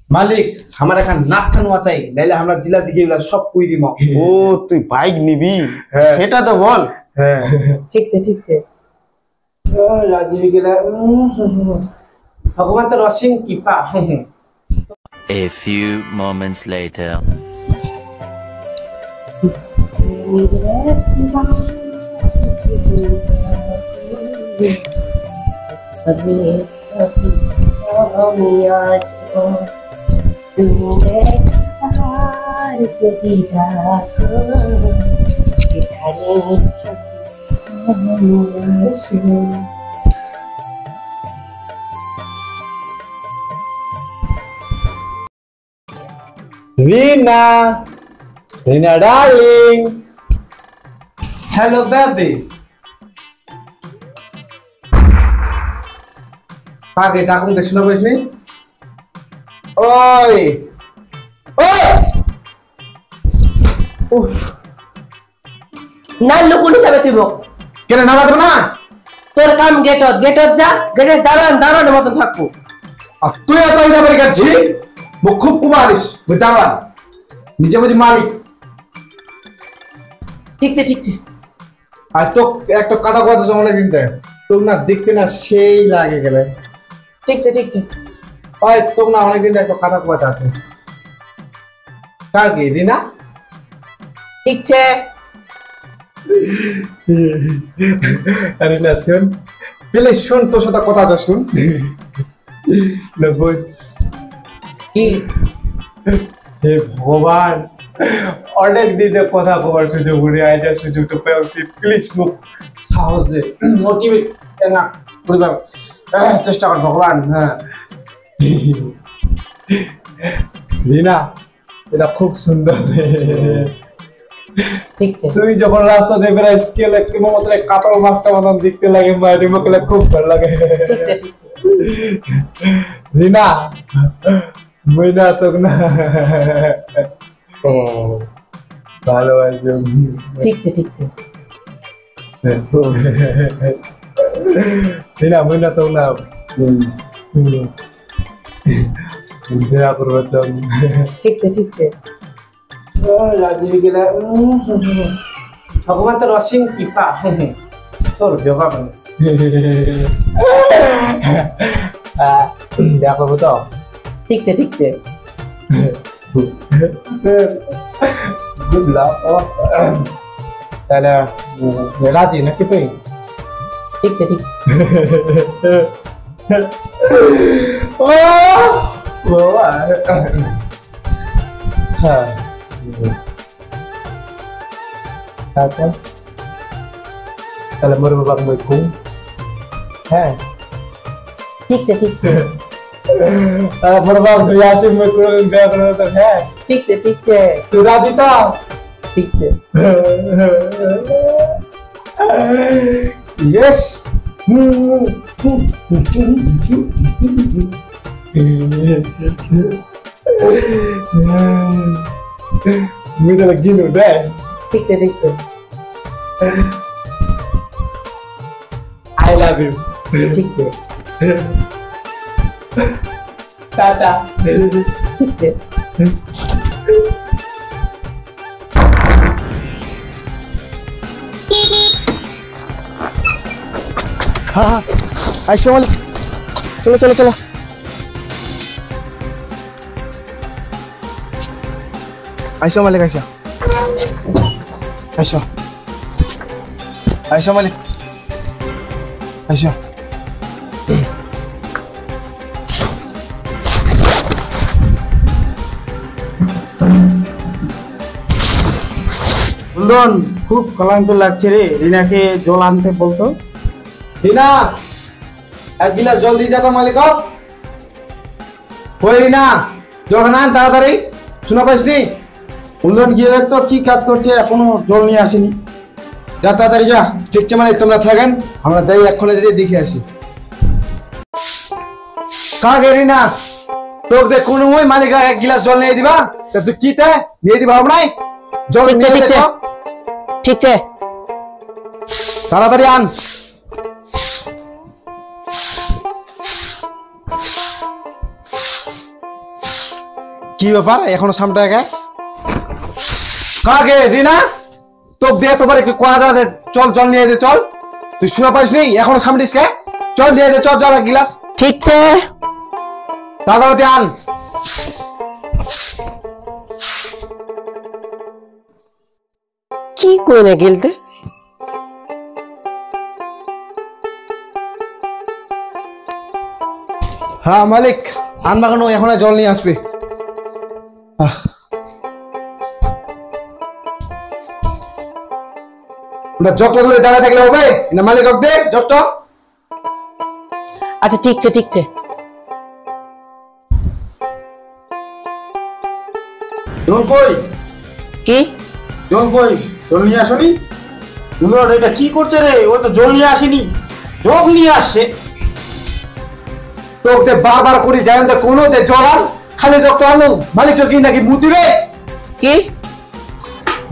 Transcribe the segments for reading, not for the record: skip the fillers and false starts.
মালিক আমার এখন নাকটা নোয়া চাই, নাইলে আমরা জেলা দিকে এগুলা সব কই দিম। ও তুই বাইক নিবি সেটা তো বল। হ্যাঁ ঠিক আছে রাজি হয়ে গেলে ভগবান তো রসিং কৃপা। A few moments later. Reena, Reena darling, hello baby. आगे डाकुं देखो ना बजने। ओए, ओए, उफ, না লুকুন হিসাবে তুই বক क्या ना बात बना? তোর কাম গেটত যা, গেটে দাঁড়ানোর মতন থাকবো। तू या तो इधर बड़ी कर जी, वो खूब कुमारिश, बेतारवान, नीचे मुझे मालिक। ঠিক আছে आज तो एक तो कथा को ऐसे जमने दिन थे, तुम ना दिखते ना शेई लागे गले। ঠিক আছে ओए तुम ना होने दिन एक तो कथा को बताते। क्या की रीना? ঠিক আছে अरे ना सुन, पहले सुन तो शता कथा जा सुन। ना बोल। কি हे भगवान, অনেক দিনে কথা কবার সুযোগ ঘুরে আয় যা সুযোগটা পেও প্লিজ মুখ সাহস দে মোটিভেট না পরিবার চেষ্টা কর ভগবান। হ্যাঁ রিনা এটা খুব সুন্দর। ঠিক আছে তুই যখন রাস্তা দিয়ে বেড়াইস কেলে কেমন মতো কাতল মাছটা মতন দেখতে লাগে, মায়ের মুখে খুব ভালো লাগে। ঠিক আছে রিনা মইনা তো না ভালোবাসি। ঠিক আছে রিনা মইনা তো না দেয়া করবো তো। ঠিক আছে রাজি হয়ে গেলে ভগবান তো রসিং কৃপা তোর জবাব দেয়া করবো তো। ঠিক আছে গুড লাক। তাহলে রাজি নাকি তুই? ঠিক আছে হ্যাঁ তারপর তাহলে মোর বাবা মই ঘুম। হ্যাঁ ঠিক আছে মোর বাবা ঘুরে আসি মই কোনো দেয়া করবো তো। হ্যাঁ ঠিক আছে তুই রাজি তো? ঠিক আছে Yes. Mình là ghi nổi đây. ঠিক আছে I love you. ঠিক আছে Tata. ঠিক আছে हाँ आइसो मालिक, चलो चलो चलो आइसो मालिक, आइसो आइसो आइसो मालिक आइसो। কুন্দন খুব ক্লান্ত লাগছে রে, রিনাকে জল আনতে বলতো। रीना एक गिलास जल दी जाता मालिक। कोई रीना जल खाना ताड़ाताड़ी শোনা পাইসনি? কুন্দন গিয়ে দেখ তো কি কাজ করছে, এখনো জল নিয়ে আসেনি। যা তাড়াতাড়ি যা। ঠিক আছে মালিক, তোমরা থাকেন, আমরা যাই এক্ষণে যাই দেখে আসি। কাঁ গে রিনা, তোকে দেখ কোনো ওই মালিক এক গিলাস জল নিয়ে দিবা, তা তুই কি তে নিয়ে দিবা আমরাই জল নিয়ে দেখো। ঠিক আছে তাড়াতাড়ি আন। কি ব্যাপার এখনো সামটা একা কাকে রিনা তোক দিয়ে তোমার একটু কোয়া দে চল জল নিয়ে দে চল তুই শুনে পাইস নি এখনো সামটিস কে চল নিয়ে দে চল জল এক গিলাস ঠিক আছে তাড়াতাড়ি আন কি কই না গেলতে হ্যাঁ মালিক আনবা কেন এখন জল নিয়ে আসবে জগটা ধরে দাঁড়ায় থাকলে হবে না মালিক দে জগটা আচ্ছা ঠিক আছে ঠিক আছে জল কই কি জল কই জল নিয়ে আসনি দুলাল এটা কি করছে রে ও তো জল নিয়ে আসেনি জগ নিয়ে আসছে তোকে বারবার করি যাই না কোনো দে জল আন খালি জগটা আনো মালিক তো কি নাকি মুখ দিবে কি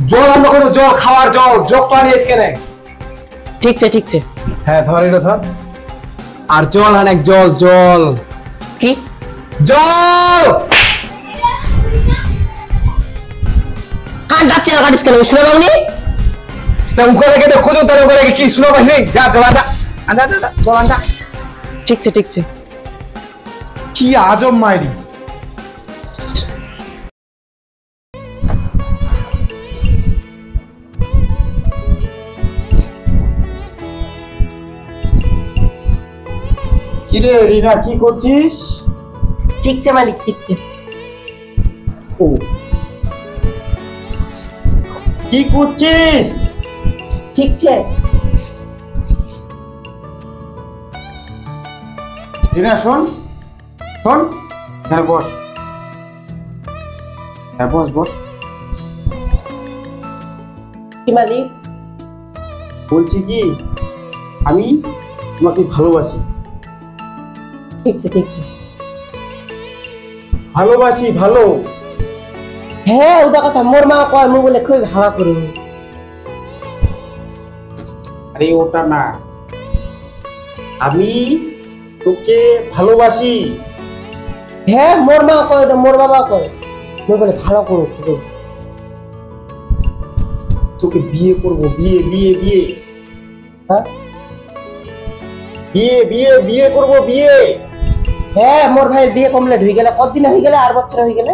জল আনবো কোনো জল খাওয়ার জল জগটা নিয়ে এসে কেনে ঠিক আছে ঠিক আছে হ্যাঁ ধর এটা ধর আর জল আন এক জল জল কি জল কান যাচ্ছে না কাটিস কেন শুনে পাবনি তা উপরে গেলে খোঁজো তার উপরে কি শুনো পাস নি যা জল আনটা আনটা জল আনটা ঠিক আছে ঠিক আছে কি আজব মাইরি কিরে রিনা কি করছিস ঠিক আছে মালিক ঠিক আছে ও কি করছিস ঠিক আছে রিনা শোন শোন হ্যাঁ বস হ্যাঁ বস বস কি মালিক বলছি কি আমি তোমাকে ভালোবাসি ঠিক আছে ঠিক আছে ভালোবাসি ভালো হ্যাঁ ওটা কথা মোর মা কয় মু বলে খুব ভালো করি আরে ওটা না আমি তোকে ভালোবাসি হ্যাঁ মোর মা কয় ওটা মোর বাবা কয় মু বলে ভালো করো তোকে বিয়ে করব বিয়ে বিয়ে বিয়ে হ্যাঁ বিয়ে বিয়ে বিয়ে করব বিয়ে হ্যাঁ মোর ভাই বিয়ে কমপ্লিট হয়ে গেলে কতদিন হয়ে গেলে আর বছর হয়ে গেলে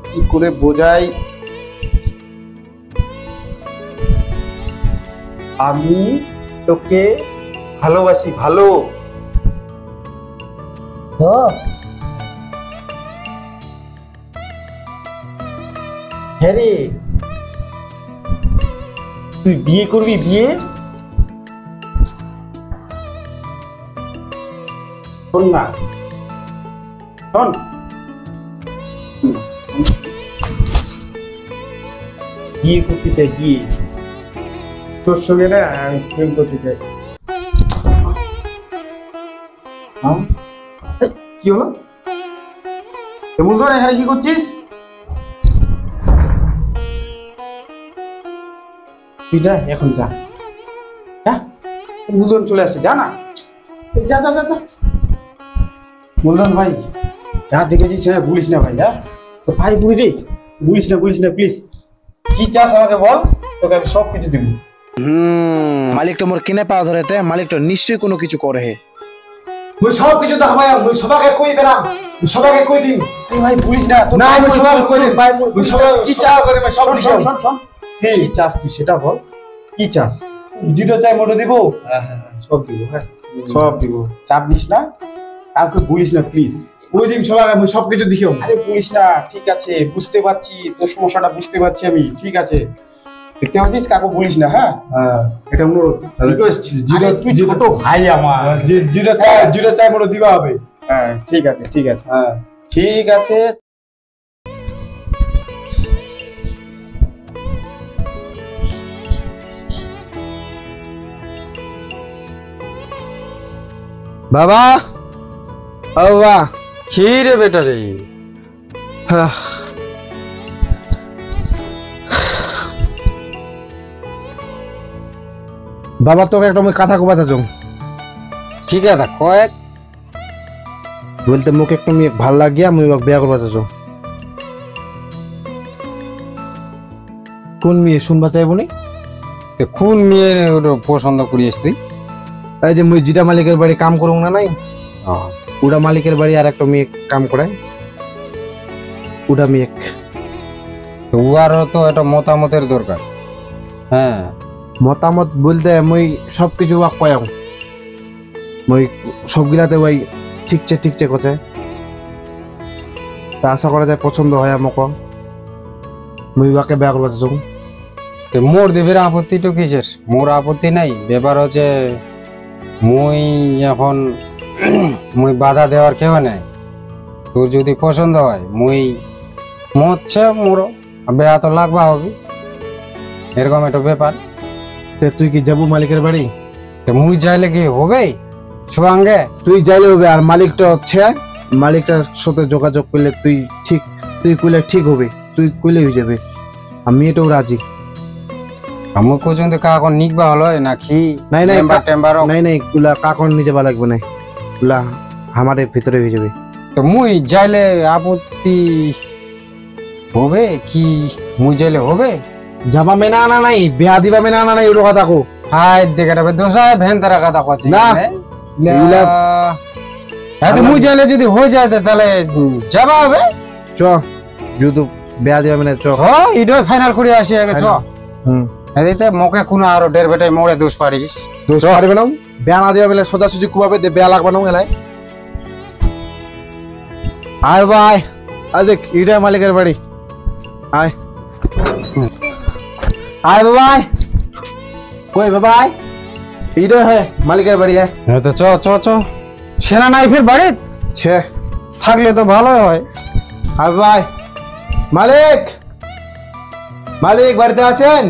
কি করে বোঝাই আমি তোকে ভালোবাসি ভালো হ্যাঁ রে তুই বিয়ে করবি বিয়ে শোন না শোন বিয়ে করতে চাই বিয়ে তোর সঙ্গে না আমি প্রেম করতে চাই কি হলো এমন ধর এখানে কি করছিস তুই না এখন যা যা মূলধন চলে আসে যা না যা যা যা যা মূলধন ভাই যা দেখেছিস হ্যাঁ বলিস না ভাই হ্যাঁ তো ভাই বুড়ি রে বলিস না প্লিজ কি চাস আমাকে বল তোকে আমি সব কিছু দিব মালিক তো মোর কিনে পাওয়া ধরেতে মালিক তো নিশ্চয়ই কোনো কিছু করে হে মুই সব কিছু তো হামায় মুই সবাকে কই বেরাম মুই সবাকে কই দিম এই ভাই বলিস না তো না মুই সবাকে কই দিম ভাই মুই সবাকে কি চাও করে মুই সব শোন দিম শোন শোন কি চাস তুই সেটা বল কি চাস জিরো চাই মোটো দিব হ্যাঁ সব দিব হ্যাঁ সব দিব চাপ নিস না কাউকে বলিস না প্লিজ কই দিম সবাকে মুই সব কিছু দেখিও আরে বলিস না ঠিক আছে বুঝতে পারছি তোর সমস্যাটা বুঝতে পারছি আমি ঠিক আছে দেখতে পাচ্ছিস কাকু বলিস না হ্যাঁ হ্যাঁ এটা অনুরোধ রিকোয়েস্ট জিরো তুই ছোট ভাই আমার জিরো চাই মোটো দিবা হবে হ্যাঁ ঠিক আছে হ্যাঁ ঠিক আছে বাবা ও বাবা কি রে বেটা রে বাবা তোকে একটা মুই কথা কবাতে চাও ঠিক আছে কয়েক বলতে মুখ একটু মেয়ে ভাল লাগিয়া মুই ওকে বিয়া করবা চাও কোন মেয়ে শুনবা চাইব নি? তো কোন মেয়ের ওটা পছন্দ করিস তুই? এই যে মুই জিটা মালিকের বাড়ি কাম করুম না নাই, ওটা মালিকের বাড়ি আর একটা মেয়ে কাম করায়, ওটা মেয়ে। তো উহারও তো একটা মতামতের দরকার। হ্যাঁ, মতামত বলতে মুই সব কিছু ওয়াক পাইম, মুই সবগুলাতে ওই ঠিকছে কথা। তা আশা করা যায় পছন্দ হয় আমাকে, মুই ওয়াকে বেয়া করবা চাইছুম। তো মোর দেবের আপত্তিটা কিসের? মোর আপত্তি নাই, ব্যাপার হচ্ছে মুই এখন মুই বাধা দেওয়ার কেউ নাই। তোর যদি পছন্দ হয় মুই মরছে মোর বেয়া তো লাগবা হবে, এরকম একটা ব্যাপার। তে তুই কি যাবো মালিকের বাড়ি? তো মুই যাইলে কি হবে সঙ্গে? তুই যাইলে হবে, আর মালিকটা হচ্ছে, মালিকটার সাথে যোগাযোগ করলে তুই কইলে ঠিক হবে, তুই কইলে হয়ে যাবে। আর মেয়েটাও রাজি। আমি পর্যন্ত কাকন নিকবা হলো নাকি? নাই টেম্বার নাই গুলা কাকন নিয়ে যাবা লাগবে না, গুলা আমাদের ভিতরে হয়ে যাবে। তো মুই যাইলে আপত্তি হবে কি? মুই যাইলে হবে? যাবা মেনা আনা নাই, বিয়া দিবা মেনা আনা নাই, ওর কথা কো। হাই দেখাটা দোষায় ভ্যান তারা কথা কছি না, এত মুই যাইলে যদি হয়ে যায় তাহলে যাবা হবে। চ যদি বিয়া দিবা মেনা চ, এটাই ফাইনাল করে আসি আগে চ। এদিকে মোকে কোনো আরো ডের বেটাই মোড়ে দোষ পারিস? দোষ পারবে না, বিয়া না দিবা মেলে সোজাসুজি কুবাবে দে, বিয়া লাগবে না এলাই। আয় ভাই, আয় দেখ এটা মালিকের বাড়ি, আয় আয় বাবাই, কই বাবাই, এইটাই হয় মালিকের বাড়ি। আয় তো চ চ চ। ছেনা নাই ফের বাড়ি ছে থাকলে তো ভালোই হয়। আয় বাবাই, মালিক মালিক বাড়িতে আছেন?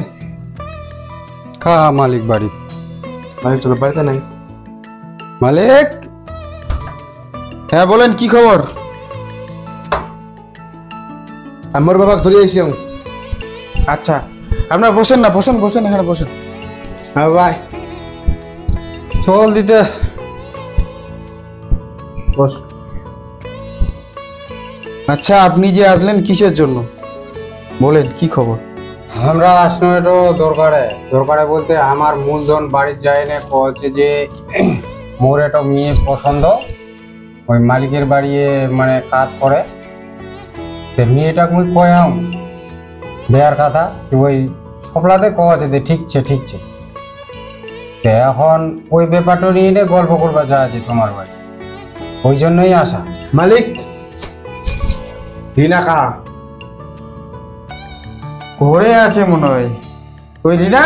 কা মালিক বাড়ি? মালিক তো বাড়িতে নাই। মালিক, হ্যাঁ বলেন, কি খবর? আমার বাবা ধরে আইছি। আচ্ছা, আপনারা বসেন না, বসেন এখানে বসেন। হ্যাঁ ভাই চল দিতে বস। আচ্ছা, আপনি যে আসলেন কিসের জন্য বলেন, কি খবর? আমরা আসলে একটু দরকারে বলতে আমার মূলধন বাড়ির যায় না, কছে যে মোর একটা মেয়ে পছন্দ, ওই মালিকের বাড়ি মানে কাজ করে। মেয়েটাকে মুই কয়াম বেয়ার কথা, ওই সফলাতে কছে যে ঠিকছে। এখন ওই ব্যাপারটা নিয়ে গল্প করবা চাইছি তোমার বাড়ি, ওই জন্যই আসা। মালিক রিনা কা ঘরে আছে মনে হয়। ওই রিনা,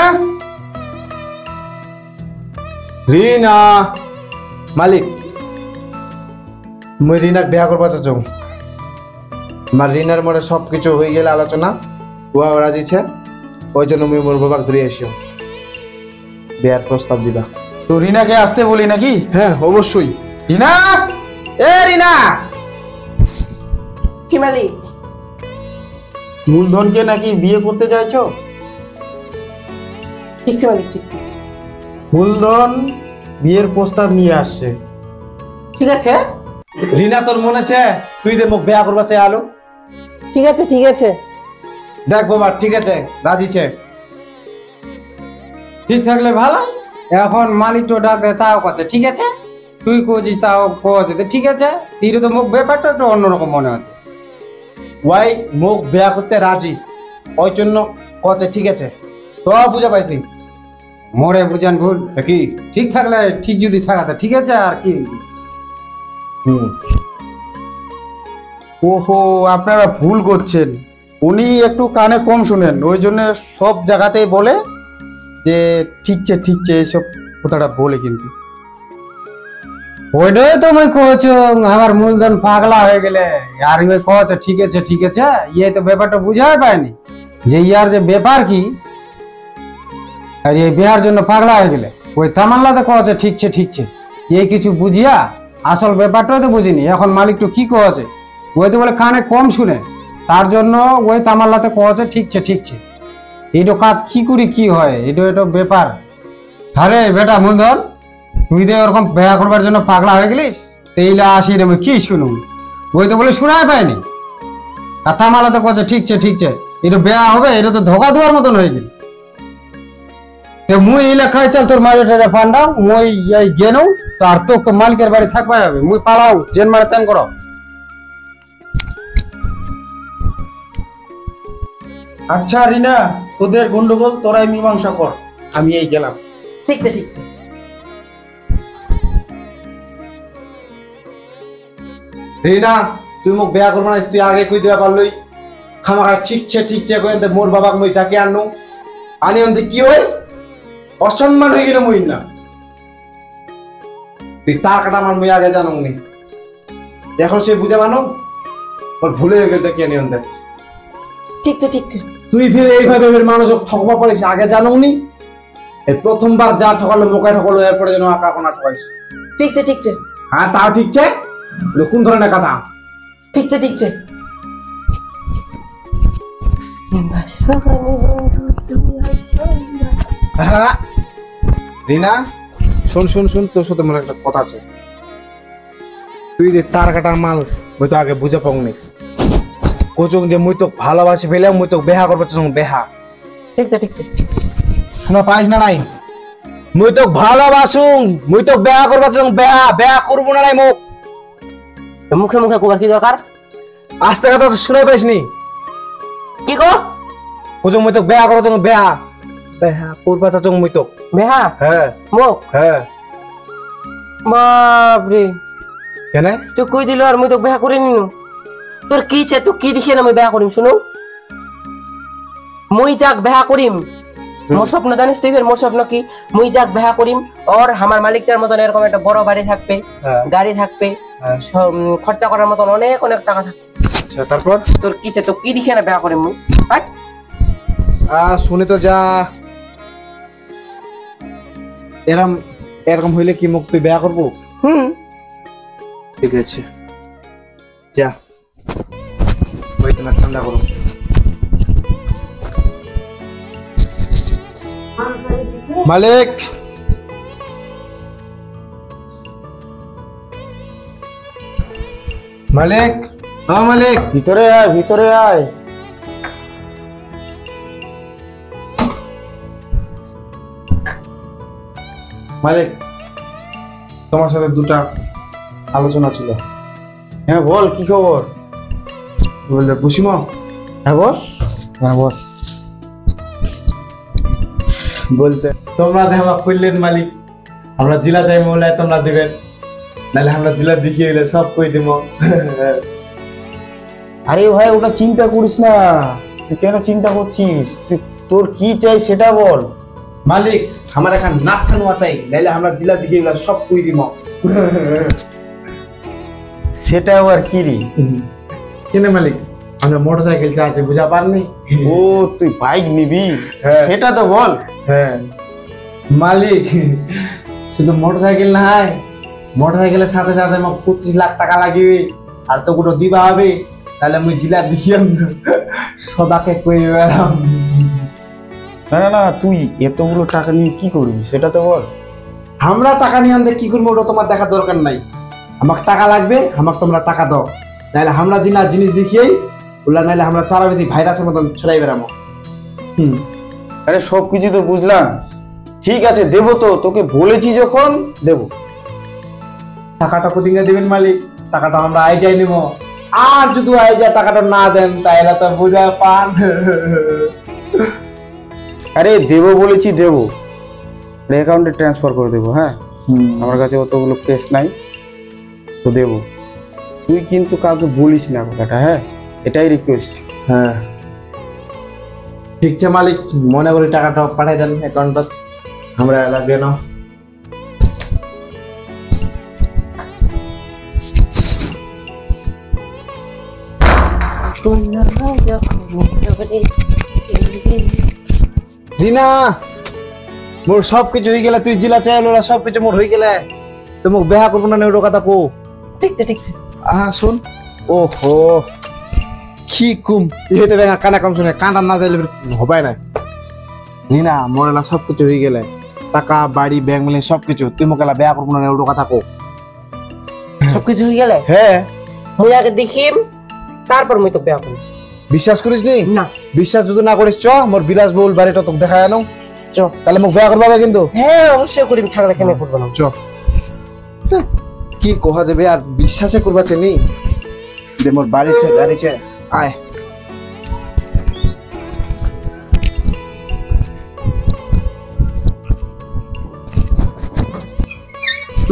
রিনা মালিক, মুই রিনাক বিয়া করবা চাচ্ছু। আমার রিনার মনে সব কিছু হয়ে গেলে আলোচনা, উহা রাজিছে, ওই জন্য মুই মোর বাবাকে ধরে আসিও, বিয়ার প্রস্তাব দিবা। তো রিনাকে আসতে বলি নাকি? হ্যাঁ অবশ্যই। রিনা, এ রিনা, কি মালিক? মূলধনকে নাকি বিয়ে করতে চাইছো? ঠিকছে মালিক, ঠিকছে। মূলধন বিয়ের প্রস্তাব নিয়ে আসছে। ঠিক আছে, রিনা তোর মনে আছে তুই দে মোক বিয়া করবা চাই আলো? ঠিক আছে। দেখ বাবা ঠিক আছে, রাজিছে। ঠিক থাকলে ভালো। এখন মালিক তো ডাক দেয়, তাও কথা ঠিক আছে, তুই কছিস তাও কছে ঠিক আছে। তিরে তো মুখ ব্যাপারটা একটু অন্যরকম মনে হচ্ছে। ওয়াই মোক বিয়া করতে রাজি, ওই জন্য কছে ঠিক আছে। তো বুঝা পাইনি মোরে বুঝান ভুল কি? ঠিক থাকলে ঠিক, যদি থাকাতে ঠিক আছে আর কি। ওহো, আপনারা ভুল করছেন। উনি একটু কানে কম শুনেন, ওই জন্য সব জায়গাতেই বলে যে ঠিকছে এইসব কথাটা বলে, কিন্তু ওইটাই তো আমি কছ আমার মূলধন পাগলা হয়ে গেলে আর ওই কছ ঠিক আছে, ইয়ে তো ব্যাপারটা বুঝাই পায়নি যে ইয়ার যে ব্যাপার কি, আর এই বিয়ার জন্য পাগলা হয়ে গেলে ওই তামাল্লাতে কছে ঠিকছে, এই কিছু বুঝিয়া আসল ব্যাপারটাই তো বুঝিনি। এখন মালিক তো কি কছে, ওই তো বলে কানে কম শুনে, তার জন্য ওই তামাল্লাতে কছে ঠিকছে। এইটা কাজ কি করি কি হয়, এটা ব্যাপার। আরে বেটা মূলধন, তুই তো ওরকম বেয়া করবার জন্য পাগলা হয়ে গেলিস, এইলা আসি রে কি শুনুন, ওই তো বলে শোনাই পায়নি। আর তামাল্লাতে কছে ঠিকছে, এটা বেয়া হবে, এটা তো ধোকা দেওয়ার মতন হয়ে গেল। মুই এলাকায় চল তোর মালিকের ফান্ডাও, মুই গেনও তো আর তো মালিকের বাড়ি থাকবা যাবে, মুই পালাও জেন মারে তেন করো। আচ্ছা রিনা, তোদের গন্ডগোল তোরাই মীমাংসা কর, আমি এই গেলাম। ঠিক আছে ঠিক আছে। রিনা তুই মোক বেয়া করবো না, তুই আগে কই দেওয়া পারলই। খামাখা ঠিকছে কইতে মোর বাবাক মই তাকে আনু আনি অন্তে কি হয় অসম্মান হয়ে গেল মই না। তুই তার কাটা আমার মই আগে জানো নি, এখন সে বুঝে মানো ওর ভুলে হয়ে গেল তাকে আনি অন্তে। ঠিক আছে ঠিক আছে। তুই ফির এইভাবে মানুষক ঠকবা পারিস আগে জানো নি। এই প্রথমবার যা ঠকালো মোকায় ঠকালো, এরপরে যেন আঁকা কোনা ঠকাইস। ঠিক আছে ঠিক আছে। হ্যাঁ তাও ঠিকছে, কোন ধরনের কথা? ঠিক আছে ঠিক আছে। হ্যাঁ রিনা শুন তোর সাথে মনে একটা কথা আছে। তুই যে তার কাটার মাল মুই তো আগে বুঝে পাওনি। কোচং যে মুই তো ভালোবাসি ফেলে মুই তো বেহা করবো বেহা। ঠিক আছে ঠিক আছে। শোনা পাইস না নাই? মুই তো ভালোবাসুং, মুই তো বেহা করবো বেহা করবো না নাই মুখ। মুখে মুখে কোবার কি দরকার? আস্তে কথা তো শুনে পাইস নি? কি গো? কোচং মুই তো বেহা করবো বেহা করবা চাচং মুই তো। বেহা? হ্যাঁ মুখ? হ্যাঁ। বাপরে, কেন তুই কই দিল আর মুই তো বেহা করে নিনু? তোর কি চাই, তুই কি দেখিয়ে না মুই বেহা করিম? শুনো, মুই যাক বেহা করিম, মোর স্বপ্ন জানিস তুই? মোর স্বপ্ন কি? মুই যাক বেহা করিম ওর আমার মালিকটার মতন এরকম একটা বড় বাড়ি থাকবে, গাড়ি থাকবে, খরচা করার মতন অনেক অনেক টাকা থাকবে। আচ্ছা তারপর তোর কি চাই, তুই কি দেখিয়ে না বেহা করিম মুই? শুনে তো যা। এরকম হইলে কি মুখ তুই বেয়া করবো? ঠিক আছে যা, না ঠান্ডা করো। মালিক মালিক হ্যাঁ মালিক, ভিতরে আয় ভিতরে আয়। মালিক তোমার সাথে দুটা আলোচনা ছিল। হ্যাঁ বল, কি খবর? বললে বুসিমা? হ্যাঁ বস। হ্যাঁ বস। বলতে তোমরা দেওয়া করলেন মালিক, আমরা জেলা চাই মহলে তোমরা দিবেন, নাহলে আমরা জেলা দেখিয়ে গেলে সব কই দিব। আরে ভাই ওটা চিন্তা করিস না, তুই কেন চিন্তা করছিস? তুই তোর কি চাই সেটা বল। মালিক আমার এখন নাক ঠানুয়া চাই, নাহলে আমরা জেলা দিকে গেলে সব কই দিব। সেটা আবার কি রে? কেন মালিক আমরা মোটর সাইকেল চাচ্ছি, বুঝা পারনি? ও তুই বাইক নিবি? হ্যাঁ। সেটা তো বল। হ্যাঁ মালিক, শুধু মোটর সাইকেল না হয়, মোটর সাইকেলের সাথে সাথে আমার 25 লাখ টাকা লাগবে, আর তো কোনো দিবা হবে, তাহলে আমি জেলা দিয়াম সদাকে কই বেড়াম। না না না, তুই এতগুলো টাকা নিয়ে কি করবি সেটা তো বল। আমরা টাকা নিয়ে আনতে কি করবো ওটা তোমার দেখার দরকার নাই। আমাকে টাকা লাগবে, আমাকে তোমরা টাকা দাও, নাহলে আমরা জিনিস দেখিয়েই ওলা, নাহলে আমরা চারাবেদি ভাইরাসের মতন ছড়াই বেড়াবো। আরে সব কিছু তো বুঝলাম, ঠিক আছে দেবো তো, তোকে বলেছি যখন দেবো। টাকাটা কোথেকে দিবেন মালিক? টাকাটা আমরা আই যাই নিব, আর যদি আই যায় টাকাটা না দেন তাহলে তো বুঝা পান। আরে দেবো বলেছি দেবো, অ্যাকাউন্টে ট্রান্সফার করে দেবো। হ্যাঁ আমার কাছে অতগুলো কেস নাই, তো দেবো। তুই কিন্তু কাউকে বলিস না কথাটা, হ্যাঁ এটাই রিকোয়েস্ট। হ্যাঁ ঠিক আছে মালিক, মনে করি টাকাটা পাঠাই দেন অ্যাকাউন্টত, আমরা লাগবে না। জিনা মোর সব কিছু হয়ে গেলে, তুই জিলা চাইল ওরা সব কিছু মোর হয়ে গেলে, তোমাকে বেহা করবো না ওটা কথা কো। ঠিক আছে ঠিক আছে। শুন, ওহো কি কুম ইহেতে বেঙা কানা কম শুনে, কানটা না যাইলে হবাই না। নিনা মোরেলা সব কিছু হয়ে গেলে, টাকা বাড়ি ব্যাংক মিলে সব কিছু, তুই মোকে বেয়া করবো না ওটা কথা কো। সবকিছু হয়ে গেলে হ্যাঁ মুই আগে দেখিম, তারপর মুই তো বেয়া করিম। বিশ্বাস করিস নি? না বিশ্বাস যদি না করিস চ মোর বিলাসবহুল বাড়িটা তোকে দেখায় আনো। চ তাহলে মোক বিয়া করবা কিন্তু। হ্যাঁ অবশ্যই করিম, থাকলে কেন করবো না। চ কি কোহা যাবে আর বিশ্বাসে করবা চেনি দে মোর বাড়ি ছে গাড়ি ছে আয়।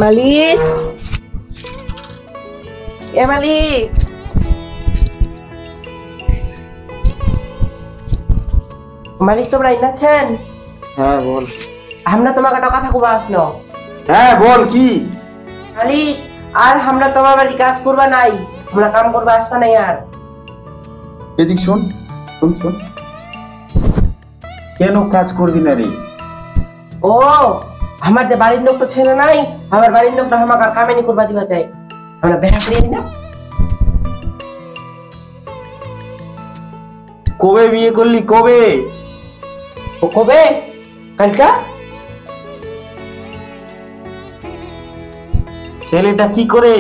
মালিক, এ মালিক, মালিক তোমরা ইনাছেন? হ্যাঁ বল। আমরা তোমাকে একটা কথা কবা আসলো। হ্যাঁ বল কি? মালিক আর আমরা তোমার বাড়ি কাজ করবা নাই, আমরা কাম করবা আসবা নাই আর। এদিক শোন শোন শোন, কেন কাজ করবি না রে? ও আমার যে বাড়ির লোক তো ছেলে নাই, আমার বাড়ির লোকটা আমাকে আর কামেনি করবা দিবা চাই, আমরা বেহা করিয়ে না। কবে বিয়ে করলি কবে? ও কবে? কালকা। ছেলেটা কি করে?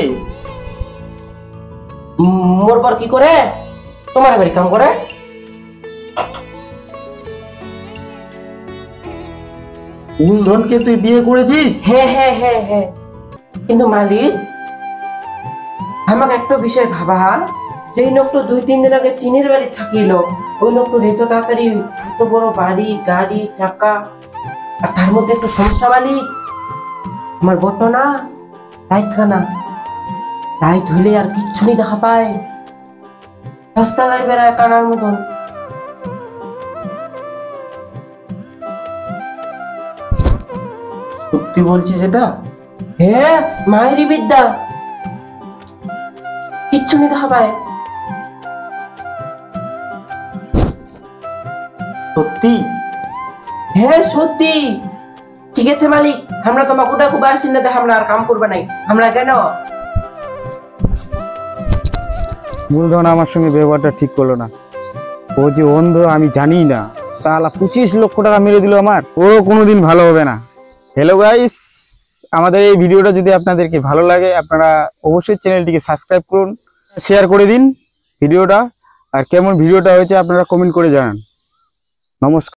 মোর পর কি করে? তোমার বাড়ি কাম করে। মূলধনকে তুই বিয়ে করেছিস? হ্যাঁ হ্যাঁ হ্যাঁ হ্যাঁ, কিন্তু মালিক আমাকে একটা বিষয় ভাবা, যেই লোকটা 2-3 দিন আগে টিনের বাড়ি থাকিল, ওই লোকটা এত তাড়াতাড়ি এত বড় বাড়ি গাড়ি টাকা, আর তার মধ্যে একটু সমস্যা মালিক। আমার বটো না রাইত খানা, রাইত হইলে আর কিচ্ছু নেই দেখা পায়, রাস্তায় বেড়ায় কানার মতন। সত্যি বলছিস এটা? হ্যাঁ মায়েরই বিদ্যা, কিচ্ছু নেই দেখা পায়। সত্যি? হ্যাঁ সত্যি। ঠিক আছে মালিক, আমরা তোমাকে ওটা খুব আসি না, আমরা আর কাম করবে নাই, আমরা কেন? মূলধন আমার সঙ্গে ব্যবহারটা ঠিক করলো না। ও যে অন্ধ আমি জানি না, সালা 25 লক্ষ টাকা মেরে দিল আমার, ও কোনোদিন ভালো হবে না। হ্যালো গাইস, আমাদের এই ভিডিওটা যদি আপনাদেরকে ভালো লাগে আপনারা অবশ্যই চ্যানেলটিকে সাবস্ক্রাইব করুন, শেয়ার করে দিন ভিডিওটা, আর কেমন ভিডিওটা হয়েছে আপনারা কমেন্ট করে জানান। নমস্কার।